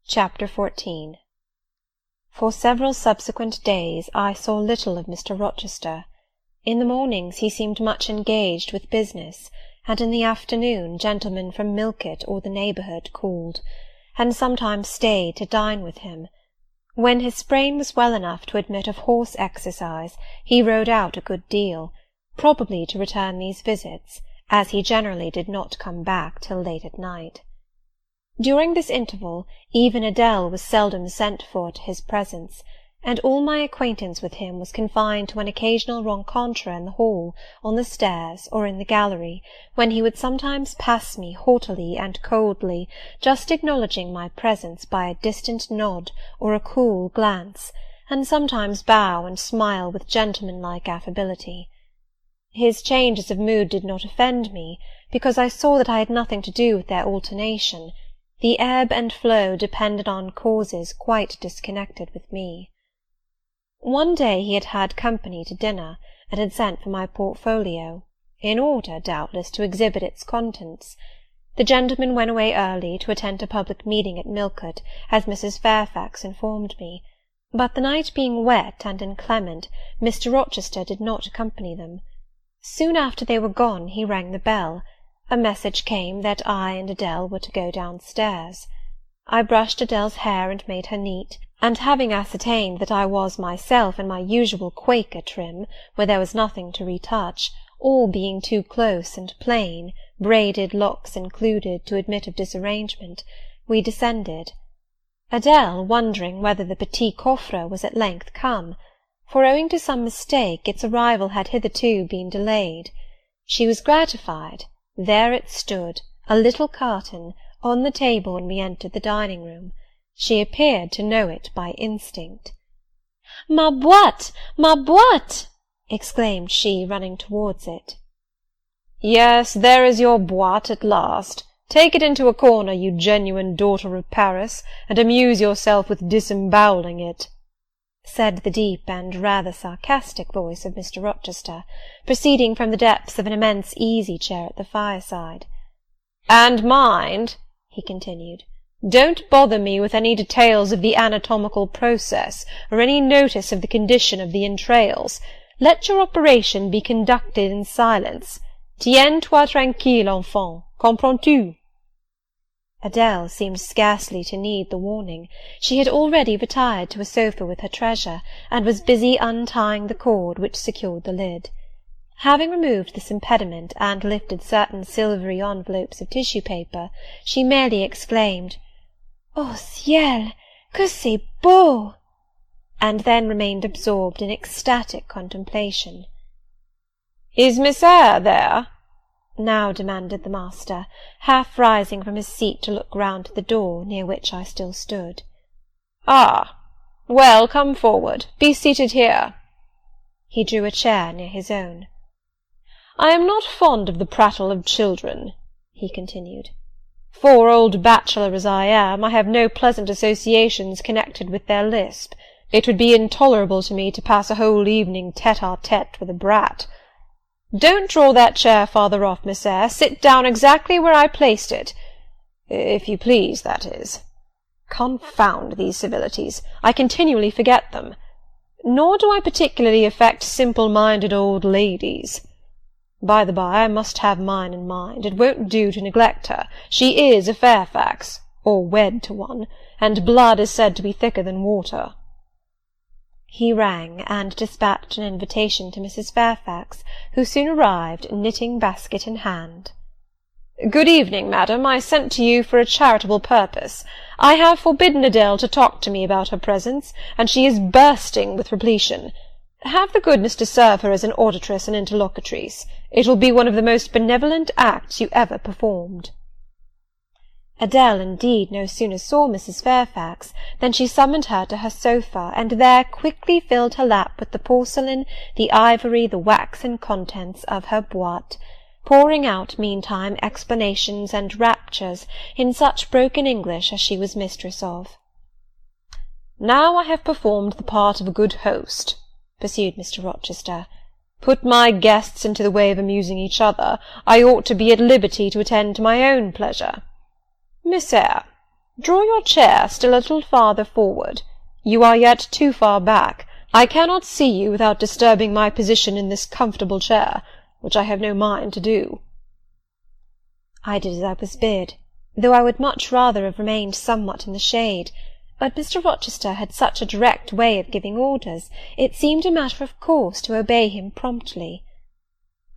Chapter 14. For several subsequent days I saw little of Mr. Rochester. In the mornings he seemed much engaged with business, and in the afternoon gentlemen from Millcote or the neighbourhood called, and sometimes stayed to dine with him. When his sprain was well enough to admit of horse exercise, he rode out a good deal, probably to return these visits, as he generally did not come back till late at night. During this interval, even Adèle was seldom sent for to his presence, and all my acquaintance with him was confined to an occasional rencontre in the hall, on the stairs, or in the gallery, when he would sometimes pass me haughtily and coldly, just acknowledging my presence by a distant nod or a cool glance, and sometimes bow and smile with gentlemanlike affability. His changes of mood did not offend me, because I saw that I had nothing to do with their alternation. The ebb and flow depended on causes quite disconnected with me. One day he had had company to dinner, and had sent for my portfolio, in order, doubtless, to exhibit its contents. The gentleman went away early to attend a public meeting at Millcote, as Mrs. Fairfax informed me, but the night being wet and inclement, Mr. Rochester did not accompany them. Soon after they were gone he rang the bell. A message came that I and Adèle were to go downstairs. I brushed Adèle's hair and made her neat, and having ascertained that I was myself in my usual Quaker trim, where there was nothing to retouch, all being too close and plain, braided locks included, to admit of disarrangement, we descended. Adèle wondering whether the petit coffre was at length come, for owing to some mistake its arrival had hitherto been delayed. She was gratified. There it stood, a little carton, on the table when we entered the dining-room. She appeared to know it by instinct. "Ma boîte! Ma boîte!" exclaimed she, running towards it. "Yes, there is your boîte at last. Take it into a corner, you genuine daughter of Paris, and amuse yourself with disemboweling it," said the deep and rather sarcastic voice of Mr. Rochester, proceeding from the depths of an immense easy-chair at the fireside. "And mind," he continued, "don't bother me with any details of the anatomical process, or any notice of the condition of the entrails. Let your operation be conducted in silence. Tiens-toi tranquille, enfant, comprends-tu?" Adèle seemed scarcely to need the warning. She had already retired to a sofa with her treasure, and was busy untying the cord which secured the lid. Having removed this impediment, and lifted certain silvery envelopes of tissue paper, she merely exclaimed, "Oh ciel, que c'est beau!" and then remained absorbed in ecstatic contemplation. "Is Miss Eyre there?" now demanded the master, half rising from his seat to look round to the door, near which I still stood. "Ah! Well, come forward. Be seated here." He drew a chair near his own. "I am not fond of the prattle of children," he continued. "For, old bachelor as I am, I have no pleasant associations connected with their lisp. It would be intolerable to me to pass a whole evening tête-à-tête with a brat. Don't draw that chair farther off, Miss Eyre. Sit down exactly where I placed it. If you please, that is. Confound these civilities. I continually forget them. Nor do I particularly affect simple-minded old ladies. By the by, I must have mine in mind. It won't do to neglect her. She is a Fairfax, or wed to one, and blood is said to be thicker than water." He rang, and dispatched an invitation to Mrs. Fairfax, who soon arrived, knitting-basket in hand. "Good evening, madam. I sent to you for a charitable purpose. I have forbidden Adèle to talk to me about her presence, and she is bursting with repletion. Have the goodness to serve her as an auditress and interlocutrice. It will be one of the most benevolent acts you ever performed." Adèle, indeed, no sooner saw Mrs. Fairfax than she summoned her to her sofa, and there quickly filled her lap with the porcelain, the ivory, the waxen contents of her boîte, pouring out meantime explanations and raptures in such broken English as she was mistress of. "Now I have performed the part of a good host," pursued Mr. Rochester. "Put my guests into the way of amusing each other, I ought to be at liberty to attend to my own pleasure. Miss Eyre, Draw your chair still a little farther forward. You are yet too far back. I cannot see you without disturbing my position in this comfortable chair, which I have no mind to do." I did as I was bid, though I would much rather have remained somewhat in the shade, but Mr. Rochester had such a direct way of giving orders, it seemed a matter of course to obey him promptly.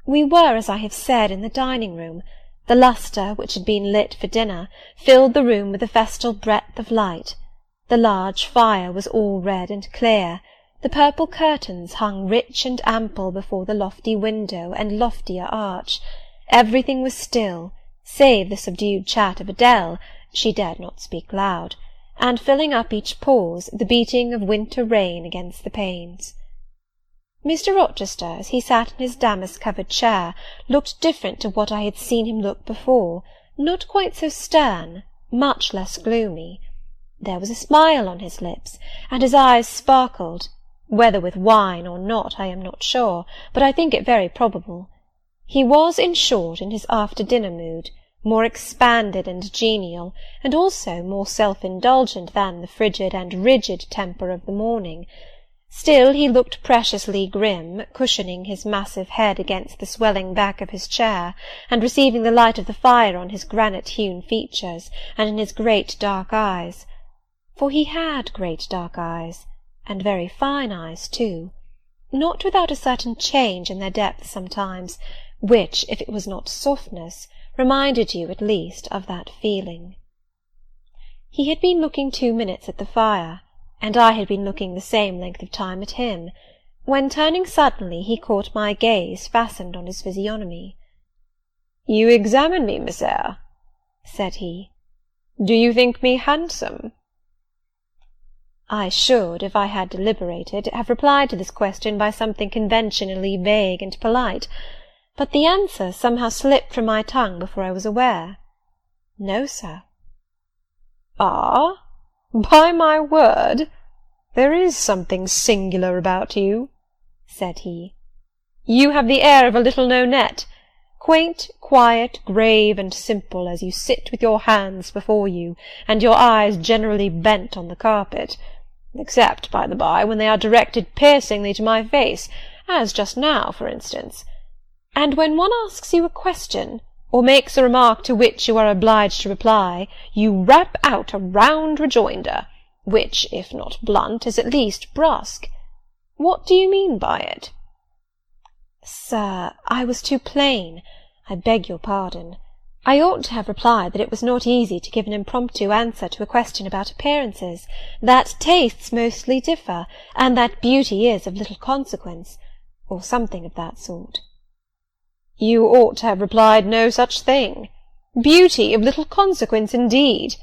We were, as I have said, in the dining-room. The lustre, which had been lit for dinner, filled the room with a festal breadth of light. The large fire was all red and clear. The purple curtains hung rich and ample before the lofty window and loftier arch. Everything was still, save the subdued chat of Adele, she dared not speak loud, and filling up each pause, the beating of winter rain against the panes. Mr. Rochester, as he sat in his damask-covered chair, looked different to what I had seen him look before, not quite so stern, much less gloomy. There was a smile on his lips, and his eyes sparkled, whether with wine or not I am not sure, but I think it very probable. He was, in short, in his after-dinner mood, more expanded and genial, and also more self-indulgent than the frigid and rigid temper of the morning. Still he looked preciously grim, cushioning his massive head against the swelling back of his chair, and receiving the light of the fire on his granite-hewn features, and in his great dark eyes. For he had great dark eyes, and very fine eyes too, not without a certain change in their depth sometimes, which, if it was not softness, reminded you at least of that feeling. He had been looking 2 minutes at the fire, and I had been looking the same length of time at him, when, turning suddenly, he caught my gaze fastened on his physiognomy. "You examine me, Miss Eyre," said he. "Do you think me handsome?" I should, if I had deliberated, have replied to this question by something conventionally vague and polite, but the answer somehow slipped from my tongue before I was aware. "No, sir." "Ah? By my word, there is something singular about you," said he. "You have the air of a little Nonette, quaint, quiet, grave, and simple, as you sit with your hands before you, and your eyes generally bent on the carpet, except, by the by, when they are directed piercingly to my face, as just now, for instance. And when one asks you a question, or makes a remark to which you are obliged to reply, you rap out a round rejoinder, which, if not blunt, is at least brusque. What do you mean by it?" "Sir, I was too plain. I beg your pardon. I ought to have replied that it was not easy to give an impromptu answer to a question about appearances, that tastes mostly differ, and that beauty is of little consequence, or something of that sort." "You ought to have replied no such thing. Beauty of little consequence, indeed!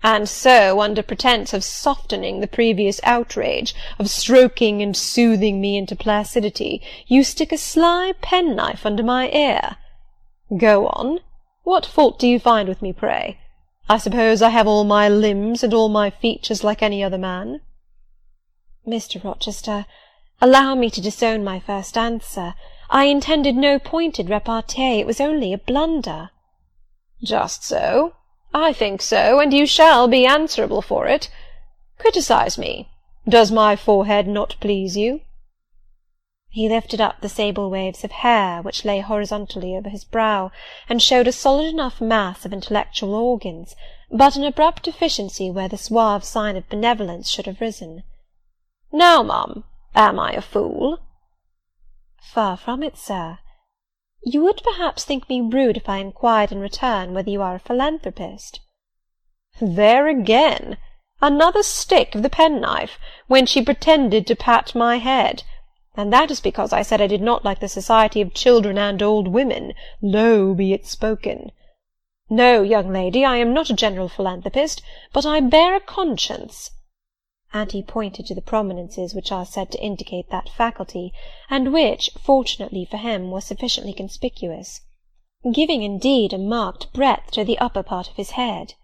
And so, under pretence of softening the previous outrage, of stroking and soothing me into placidity, you stick a sly penknife under my ear. Go on. What fault do you find with me, pray? I suppose I have all my limbs and all my features like any other man?" "Mr. Rochester, allow me to disown my first answer. I intended no pointed repartee, it was only a blunder." "Just so. I think so, and you shall be answerable for it. Criticise me. Does my forehead not please you?" He lifted up the sable waves of hair which lay horizontally over his brow, and showed a solid enough mass of intellectual organs, but an abrupt deficiency where the suave sign of benevolence should have risen. "Now, ma'am, am I a fool?" "Far from it, sir. You would perhaps think me rude if I inquired in return whether you are a philanthropist." "There again! Another stick of the penknife, when she pretended to pat my head, and that is because I said I did not like the society of children and old women, low be it spoken. No, young lady, I am not a general philanthropist, but I bear a conscience." And he pointed to the prominences which are said to indicate that faculty, and which, fortunately for him, was sufficiently conspicuous, giving indeed a marked breadth to the upper part of his head.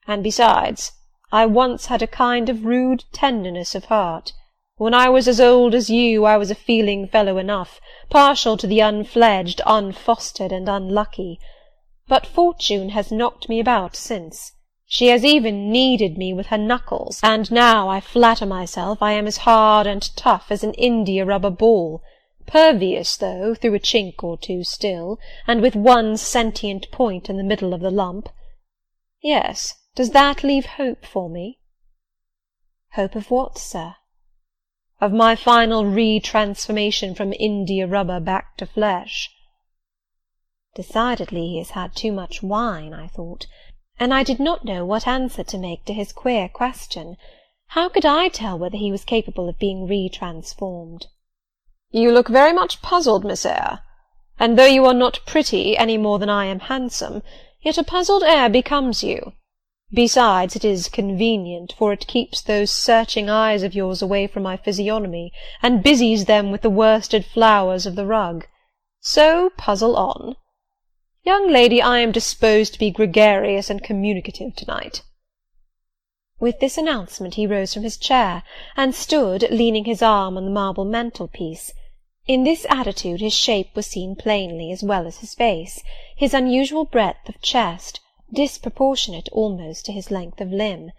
"And besides, I once had a kind of rude tenderness of heart. When I was as old as you, I was a feeling fellow enough, partial to the unfledged, unfostered, and unlucky. But fortune has knocked me about since. She has even kneaded me with her knuckles, and now I flatter myself I am as hard and tough as an india-rubber ball, pervious, though, through a chink or two still, and with one sentient point in the middle of the lump. Yes, does that leave hope for me?" "Hope of what, sir?" "Of my final re-transformation from india-rubber back to flesh." Decidedly he has had too much wine, I thought, and I did not know what answer to make to his queer question. How could I tell whether he was capable of being re-transformed? "You look very much puzzled, Miss Eyre, and though you are not pretty any more than I am handsome, yet a puzzled air becomes you. Besides, it is convenient, for it keeps those searching eyes of yours away from my physiognomy, and busies them with the worsted flowers of the rug. So puzzle on. Young lady, I am disposed to be gregarious and communicative to-night." With this announcement he rose from his chair, and stood leaning his arm on the marble mantelpiece. In this attitude his shape was seen plainly as well as his face, his unusual breadth of chest, disproportionate almost to his length of limb.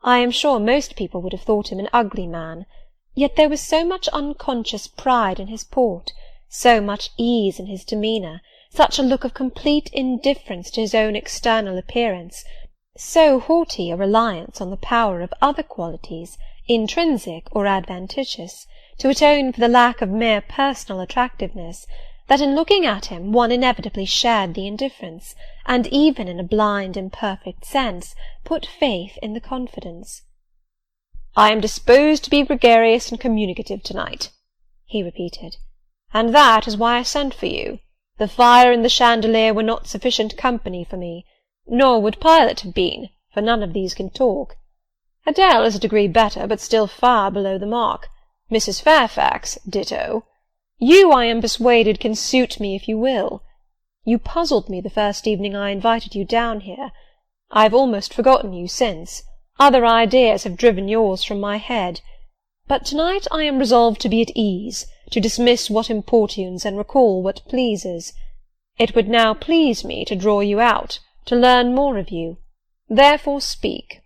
I am sure most people would have thought him an ugly man, yet there was so much unconscious pride in his port, so much ease in his demeanour, such a look of complete indifference to his own external appearance, so haughty a reliance on the power of other qualities, intrinsic or adventitious, to atone for the lack of mere personal attractiveness, that in looking at him one inevitably shared the indifference, and even in a blind imperfect sense put faith in the confidence. "I am disposed to be gregarious and communicative to-night," he repeated, "and that is why I sent for you. The fire and the chandelier were not sufficient company for me, nor would Pilot have been, for none of these can talk. Adele is a degree better, but still far below the mark. Mrs. Fairfax, ditto. You, I am persuaded, can suit me if you will. You puzzled me the first evening I invited you down here. I have almost forgotten you since. Other ideas have driven yours from my head. But to-night I am resolved to be at ease, to dismiss what importunes and recall what pleases. It would now please me to draw you out, to learn more of you. Therefore speak."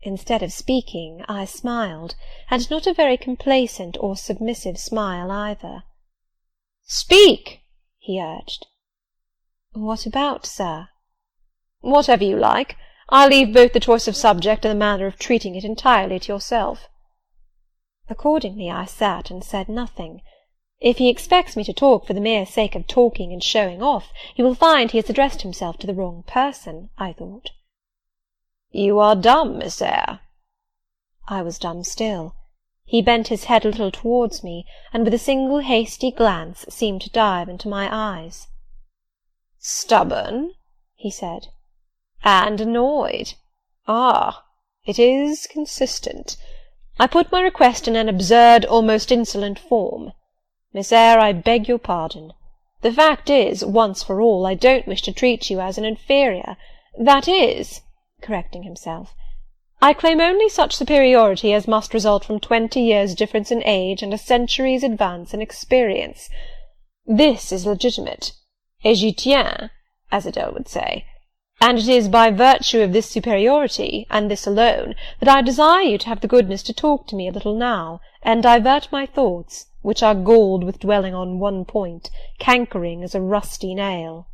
Instead of speaking, I smiled, and not a very complacent or submissive smile either. "Speak," he urged. "What about, sir?" "Whatever you like. I leave both the choice of subject and the manner of treating it entirely to yourself." Accordingly I sat and said nothing. If he expects me to talk for the mere sake of talking and showing off, he will find he has addressed himself to the wrong person, I thought. "You are dumb, Miss Eyre." I was dumb still. He bent his head a little towards me, and with a single hasty glance seemed to dive into my eyes. "Stubborn?" he said. "And annoyed? Ah, it is consistent. I put my request in an absurd, almost insolent form. Miss Eyre, I beg your pardon. The fact is, once for all, I don't wish to treat you as an inferior. That is," correcting himself, "I claim only such superiority as must result from 20 years' difference in age and a century's advance in experience. This is legitimate, et j'y tiens, as Adele would say. And it is by virtue of this superiority, and this alone, that I desire you to have the goodness to talk to me a little now, and divert my thoughts, which are galled with dwelling on one point, cankering as a rusty nail."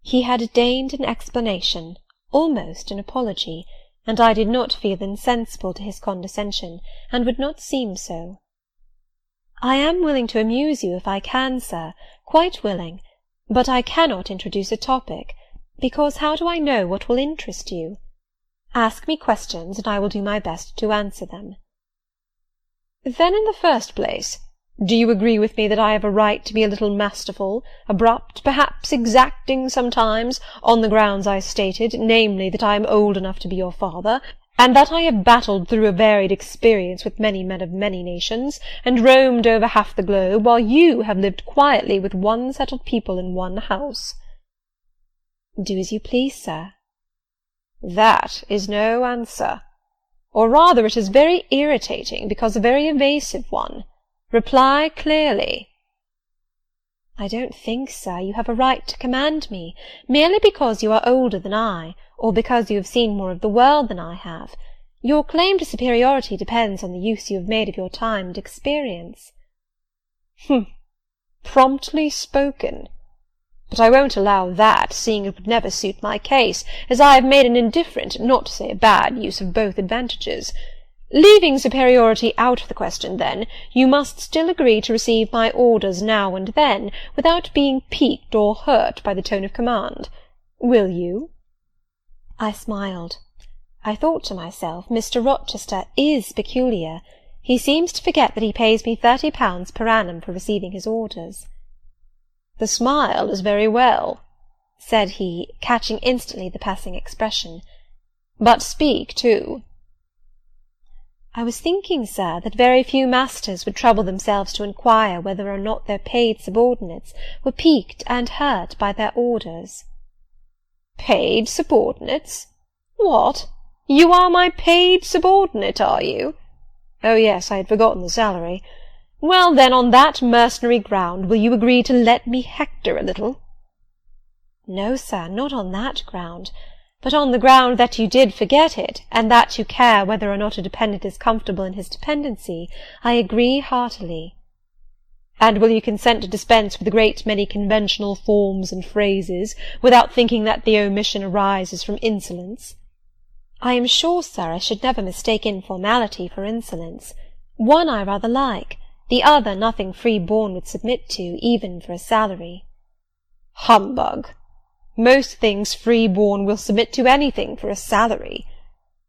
He had deigned an explanation, almost an apology, and I did not feel insensible to his condescension, and would not seem so. "I am willing to amuse you if I can, sir, quite willing, but I cannot introduce a topic, because how do I know what will interest you? Ask me questions, and I will do my best to answer them." "Then, in the first place, do you agree with me that I have a right to be a little masterful, abrupt, perhaps exacting sometimes, on the grounds I stated, namely, that I am old enough to be your father, and that I have battled through a varied experience with many men of many nations, and roamed over half the globe, while you have lived quietly with one settled people in one house?" "Do as you please, sir." "That is no answer. Or rather it is very irritating, because a very evasive one. Reply clearly." "I don't think, sir, you have a right to command me, merely because you are older than I, or because you have seen more of the world than I have. Your claim to superiority depends on the use you have made of your time and experience." "Humph! Promptly spoken. But I won't allow that, seeing it would never suit my case, as I have made an indifferent, not to say a bad, use of both advantages. Leaving superiority out of the question, then, you must still agree to receive my orders now and then, without being piqued or hurt by the tone of command. Will you?" I smiled. I thought to myself, Mr. Rochester is peculiar. He seems to forget that he pays me £30 per annum for receiving his orders. "The smile is very well," said he, catching instantly the passing expression. "But speak too." "I was thinking, sir, that very few masters would trouble themselves to inquire whether or not their paid subordinates were piqued and hurt by their orders." "Paid subordinates? What? You are my paid subordinate, are you? Oh, yes, I had forgotten the salary. Well, then, on that mercenary ground, will you agree to let me hector a little?" "No, sir, not on that ground, but on the ground that you did forget it, and that you care whether or not a dependent is comfortable in his dependency, I agree heartily." "And will you consent to dispense with a great many conventional forms and phrases, without thinking that the omission arises from insolence?" "I am sure, sir, I should never mistake informality for insolence. One I rather like, the other nothing free-born would submit to, even for a salary." "Humbug! Most things free-born will submit to anything for a salary.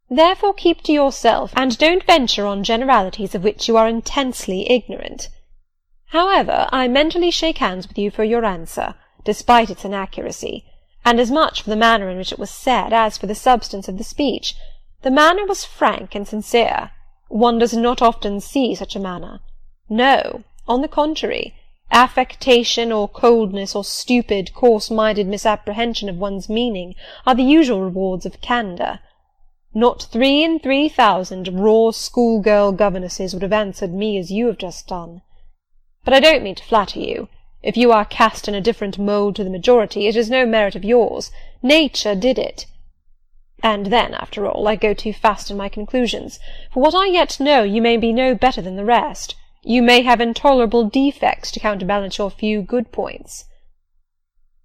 Therefore keep to yourself, and don't venture on generalities of which you are intensely ignorant. However, I mentally shake hands with you for your answer, despite its inaccuracy, and as much for the manner in which it was said as for the substance of the speech. The manner was frank and sincere. One does not often see such a manner. No, on the contrary, affectation or coldness or stupid, coarse-minded misapprehension of one's meaning are the usual rewards of candour. Not 3 in 3,000 raw schoolgirl governesses would have answered me as you have just done. But I don't mean to flatter you. If you are cast in a different mould to the majority, it is no merit of yours. Nature did it. And then, after all, I go too fast in my conclusions. For what I yet know, you may be no better than the rest. You may have intolerable defects to counterbalance your few good points."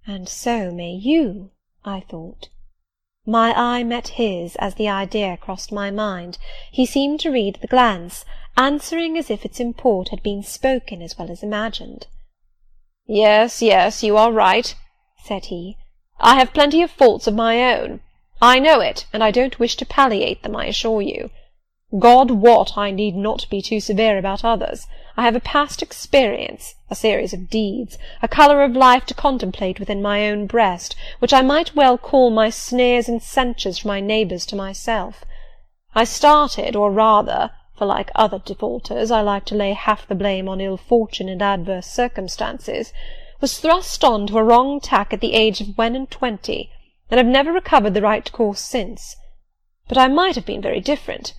"And so may you," I thought. My eye met his as the idea crossed my mind. He seemed to read the glance, answering as if its import had been spoken as well as imagined. "Yes, yes, you are right," said he. "I have plenty of faults of my own. I know it, and I don't wish to palliate them, I assure you. God wot, I need not be too severe about others. I have a past experience, a series of deeds, a colour of life to contemplate within my own breast, which I might well call my sneers and censures from my neighbours to myself. I started, or rather, for like other defaulters, I like to lay half the blame on ill fortune and adverse circumstances, was thrust on to a wrong tack at the age of 21, and have never recovered the right course since. But I might have been very different.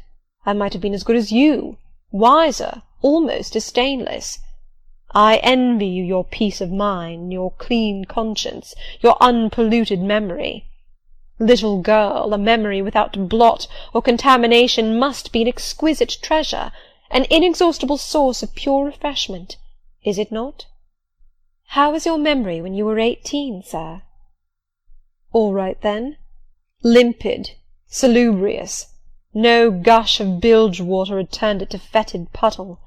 I might have been as good as you, wiser, almost as stainless. I envy you your peace of mind, your clean conscience, your unpolluted memory. Little girl, a memory without blot or contamination must be an exquisite treasure, an inexhaustible source of pure refreshment, is it not? How was your memory when you were 18, sir? All right, then. Limpid, salubrious. No gush of bilge water had turned it to fetid puddle.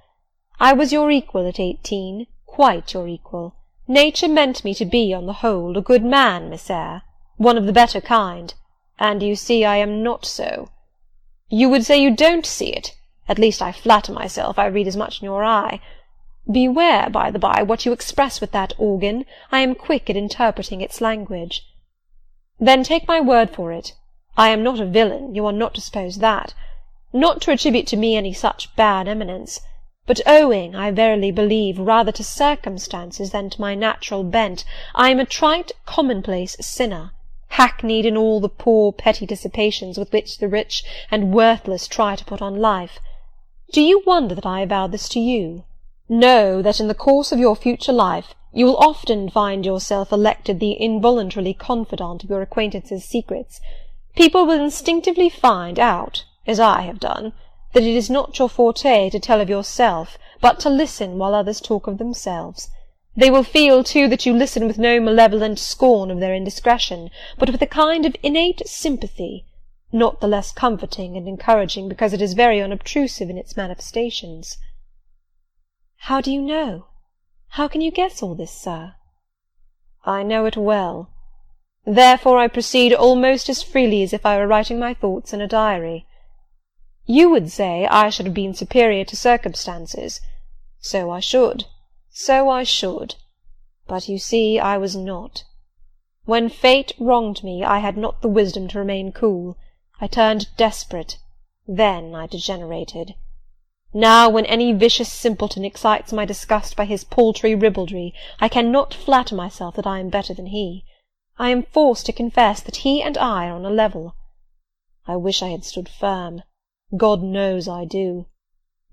I was your equal at 18, quite your equal. Nature meant me to be, on the whole, a good man, Miss Eyre, one of the better kind, and you see I am not so. You would say you don't see it. At least I flatter myself I read as much in your eye. Beware, by the by, what you express with that organ. I am quick at interpreting its language. Then take my word for it. I am not a villain, you are not to suppose that. Not to attribute to me any such bad eminence, but owing, I verily believe, rather to circumstances than to my natural bent, I am a trite, commonplace sinner, hackneyed in all the poor petty dissipations with which the rich and worthless try to put on life. Do you wonder that I avow this to you? Know that in the course of your future life You will often find yourself elected the involuntarily confidant of your acquaintances' secrets. People will instinctively find out, as I have done, that it is not your forte to tell of yourself, but to listen while others talk of themselves. They will feel, too, that you listen with no malevolent scorn of their indiscretion, but with a kind of innate sympathy, not the less comforting and encouraging because it is very unobtrusive in its manifestations. How do you know? How can you guess all this, sir? I know it well. Therefore I proceed almost as freely as if I were writing my thoughts in a diary. You would say I should have been superior to circumstances. So I should. But you see I was not. When fate wronged me, I had not the wisdom to remain cool. I turned desperate. Then I degenerated. Now, when any vicious simpleton excites my disgust by his paltry ribaldry, I cannot flatter myself that I am better than he. I am forced to confess that he and I are on a level. I wish I had stood firm. God knows I do.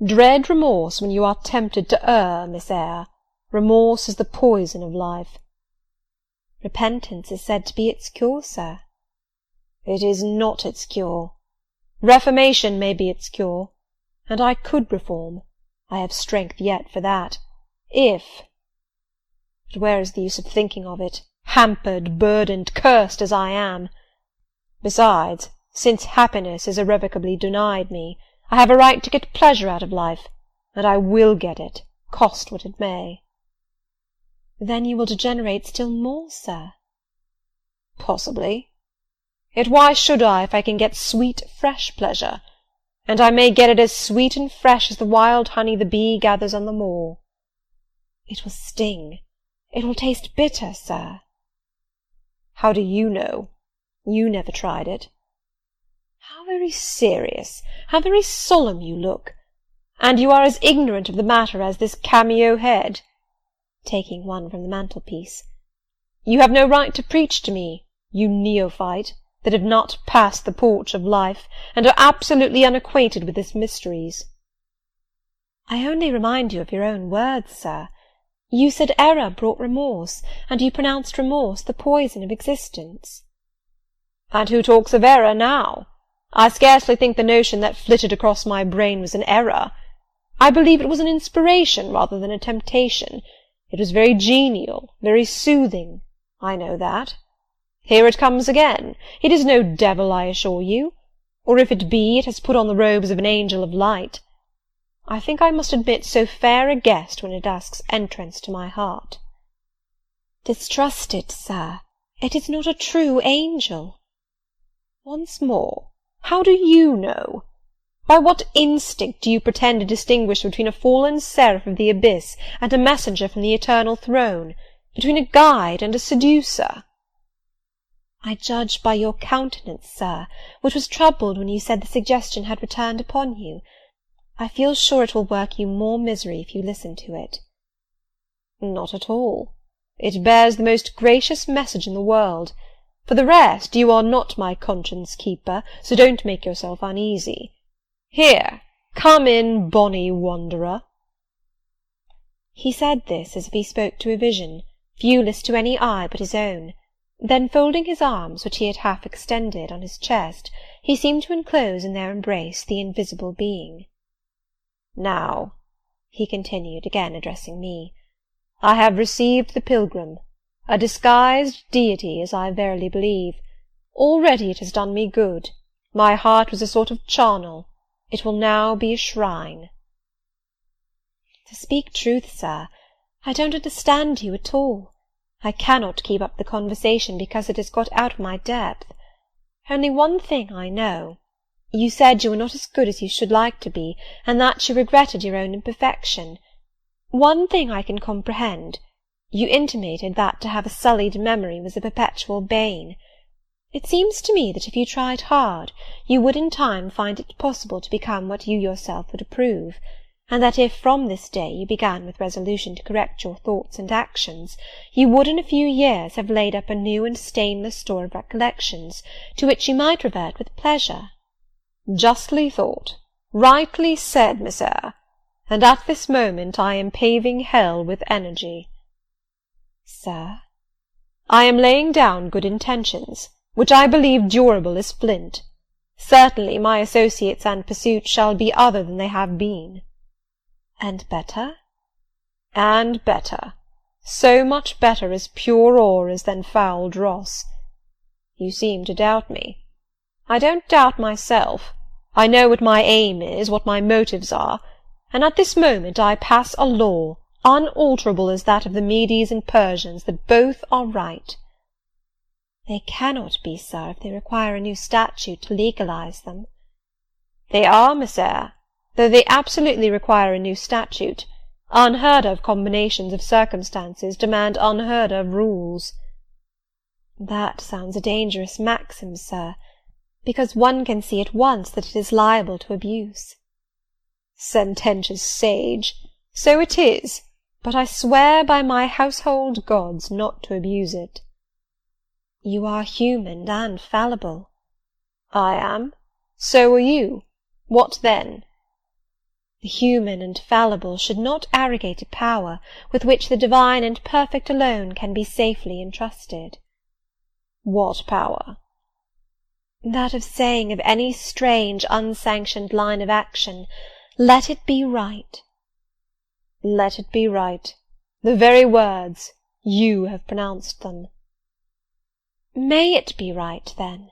Dread remorse when you are tempted to err, Miss Eyre. Remorse is the poison of life. Repentance is said to be its cure, sir. It is not its cure. Reformation may be its cure, and I could reform. I have strength yet for that, if— But where is the use of thinking of it, hampered, burdened, cursed as I am? Besides, since happiness is irrevocably denied me, I have a right to get pleasure out of life, and I will get it, cost what it may. Then you will degenerate still more, sir. Possibly. Yet why should I, if I can get sweet, fresh pleasure? And I may get it as sweet and fresh as the wild honey the bee gathers on the moor. It will sting. It will taste bitter, sir. How do you know? You never tried it. How very serious, how very solemn you look! And you are as ignorant of the matter as this cameo head, taking one from the mantelpiece. You have no right to preach to me, you neophyte, that have not passed the porch of life, and are absolutely unacquainted with its mysteries. I only remind you of your own words, sir. You said error brought remorse, and you pronounced remorse the poison of existence. And who talks of error now? I scarcely think the notion that flitted across my brain was an error. I believe it was an inspiration rather than a temptation. It was very genial, very soothing. I know that. Here it comes again. It is no devil, I assure you. Or if it be, it has put on the robes of an angel of light. I think I must admit so fair a guest when it asks entrance to my heart. Distrust it, sir. It is not a true angel. Once more, how do you know? By what instinct do you pretend to distinguish between a fallen seraph of the abyss and a messenger from the eternal throne, between a guide and a seducer? I judge by your countenance, sir, which was troubled when you said the suggestion had returned upon you. I feel sure it will work you more misery if you listen to it. Not at all. It bears the most gracious message in the world. For the rest, you are not my conscience-keeper, so don't make yourself uneasy. Here, come in, bonny wanderer. He said this as if he spoke to a vision, viewless to any eye but his own. Then, folding his arms, which he had half extended, on his chest, he seemed to enclose in their embrace the invisible being. Now, he continued, again addressing me, I have received the pilgrim, a disguised deity, as I verily believe. Already it has done me good. My heart was a sort of charnel. It will now be a shrine. To speak truth, sir, I don't understand you at all. I cannot keep up the conversation because it has got out of my depth. Only one thing I know. You said you were not as good as you should like to be, and that you regretted your own imperfection. One thing I can comprehend. You intimated that to have a sullied memory was a perpetual bane. It seems to me that if you tried hard, you would in time find it possible to become what you yourself would approve, and that if from this day you began with resolution to correct your thoughts and actions, you would in a few years have laid up a new and stainless store of recollections, to which you might revert with pleasure. Justly thought, rightly said, Miss Eyre, and at this moment I am paving hell with energy. Sir? I am laying down good intentions, which I believe durable as flint. Certainly my associates and pursuits shall be other than they have been. And better? And better. So much better as pure ore is than foul dross. You seem to doubt me. I don't doubt myself. I know what my aim is, what my motives are, and at this moment I pass a law, unalterable as that of the Medes and Persians, that both are right. They cannot be, sir, if they require a new statute to legalize them. They are, Miss Eyre, though they absolutely require a new statute. Unheard-of combinations of circumstances demand unheard-of rules. That sounds a dangerous maxim, sir, because one can see at once that it is liable to abuse. Sententious sage! So it is, but I swear by my household gods not to abuse it. You are human and fallible. I am. So are you. What then? The human and fallible should not arrogate a power with which the divine and perfect alone can be safely entrusted. What power? That of saying of any strange, unsanctioned line of action, "Let it be right." Let it be right. The very words. You have pronounced them. May it be right, then?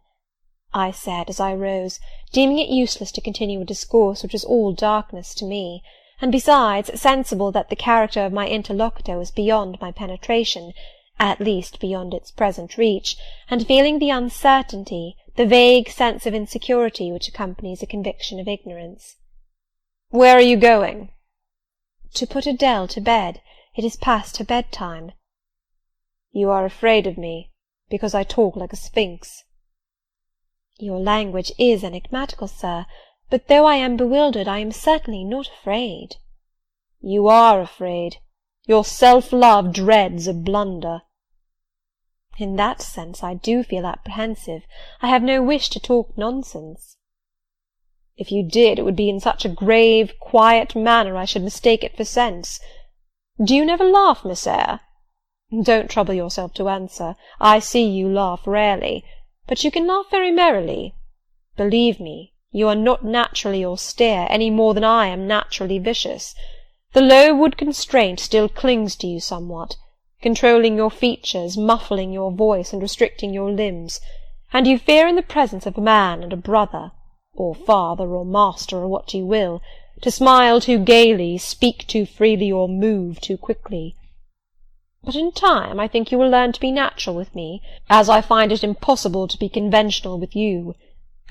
I said, as I rose, deeming it useless to continue a discourse which was all darkness to me, and besides sensible that the character of my interlocutor was beyond my penetration, at least beyond its present reach, and feeling the uncertainty, the vague sense of insecurity which accompanies a conviction of ignorance. Where are you going? To put Adele to bed. It is past her bedtime. You are afraid of me, because I talk like a sphinx. Your language is enigmatical, sir, but though I am bewildered, I am certainly not afraid. You are afraid. Your self-love dreads a blunder. In that sense I do feel apprehensive. I have no wish to talk nonsense. If you did, it would be in such a grave, quiet manner I should mistake it for sense. Do you never laugh, Miss Eyre? Don't trouble yourself to answer. I see you laugh rarely, but you can laugh very merrily. Believe me, you are not naturally austere, any more than I am naturally vicious. The low-wood constraint still clings to you somewhat, controlling your features, muffling your voice, and restricting your limbs, and you fear in the presence of a man and a brother, or father, or master, or what you will, to smile too gaily, speak too freely, or move too quickly. But in time I think you will learn to be natural with me, as I find it impossible to be conventional with you,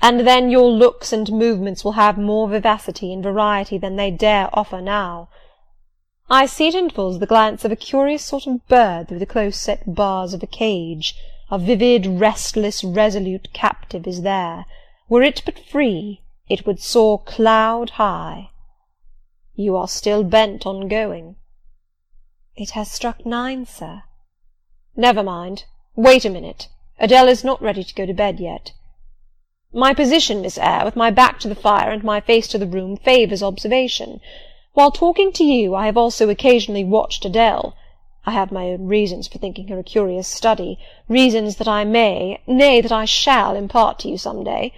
and then your looks and movements will have more vivacity and variety than they dare offer now. I see at intervals the glance of a curious sort of bird through the close-set bars of a cage. A vivid, restless, resolute captive is there. Were it but free, it would soar cloud-high. You are still bent on going. It has struck 9, sir. Never mind. Wait a minute. Adele is not ready to go to bed yet. My position, Miss Eyre, with my back to the fire and my face to the room, favours observation. While talking to you, I have also occasionally watched Adele. I have my own reasons for thinking her a curious study, reasons that I may, nay, that I shall impart to you some day.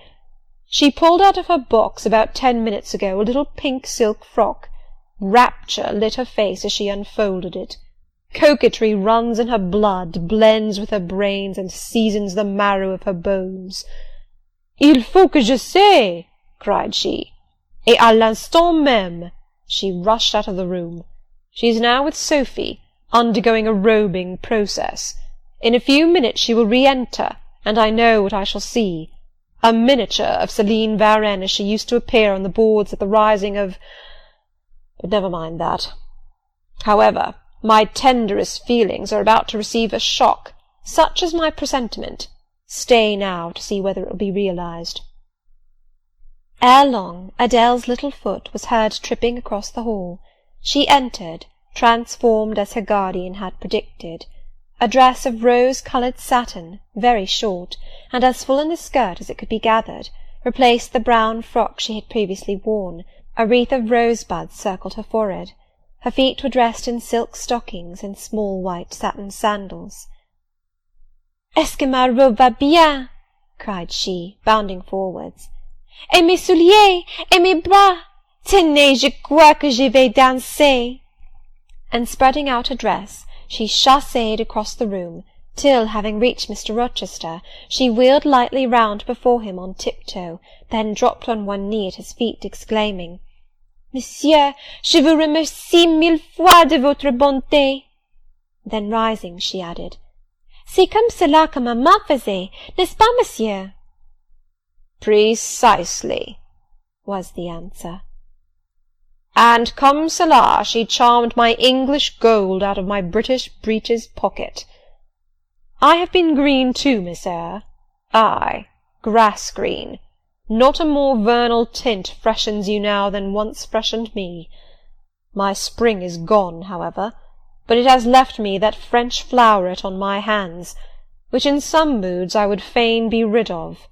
She pulled out of her box about 10 minutes ago a little pink silk frock. Rapture lit her face as she unfolded it. Coquetry runs in her blood, blends with her brains, and seasons the marrow of her bones. Il faut que je sais, cried she, et à l'instant même. She rushed out of the room. She is now with Sophy, undergoing a robing process. In a few minutes she will re-enter, and I know what I shall see. A miniature of Celine Varenne as she used to appear on the boards at the rising of— But never mind that. However, my tenderest feelings are about to receive a shock, such as my presentiment. Stay now to see whether it will be realized. Ere long, Adele's little foot was heard tripping across the hall. She entered, transformed as her guardian had predicted. A dress of rose-coloured satin, very short, and as full in the skirt as it could be gathered, replaced the brown frock she had previously worn. A wreath of rosebuds circled her forehead. Her feet were dressed in silk stockings and small white satin sandals. "Est-ce que ma robe va bien?" cried she, bounding forwards. "Et mes souliers, et mes bras! Tenez, je crois que je vais danser." And spreading out her dress, she chassed across the room, till, having reached Mr. Rochester, she wheeled lightly round before him on tiptoe, then dropped on one knee at his feet, exclaiming, "Monsieur, je vous remercie mille fois de votre bonté." Then rising, she added, "C'est comme cela que maman faisait, n'est-ce pas, monsieur?" "Precisely," was the answer. "And comme cela she charmed my English gold out of my British breeches pocket. I have been green too, Miss Eyre. Ay, grass green. Not a more vernal tint freshens you now than once freshened me. My spring is gone, however, but it has left me that French floweret on my hands, which in some moods I would fain be rid of,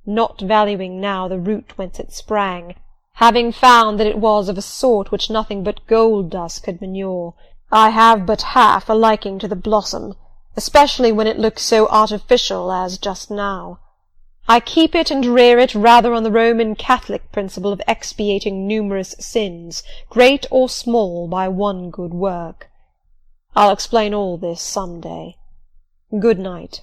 not valuing now the root whence it sprang, having found that it was of a sort which nothing but gold dust could manure. I have but half a liking to the blossom, especially when it looks so artificial as just now. I keep it and rear it rather on the Roman Catholic principle of expiating numerous sins, great or small, by one good work. I'll explain all this some day. Good night."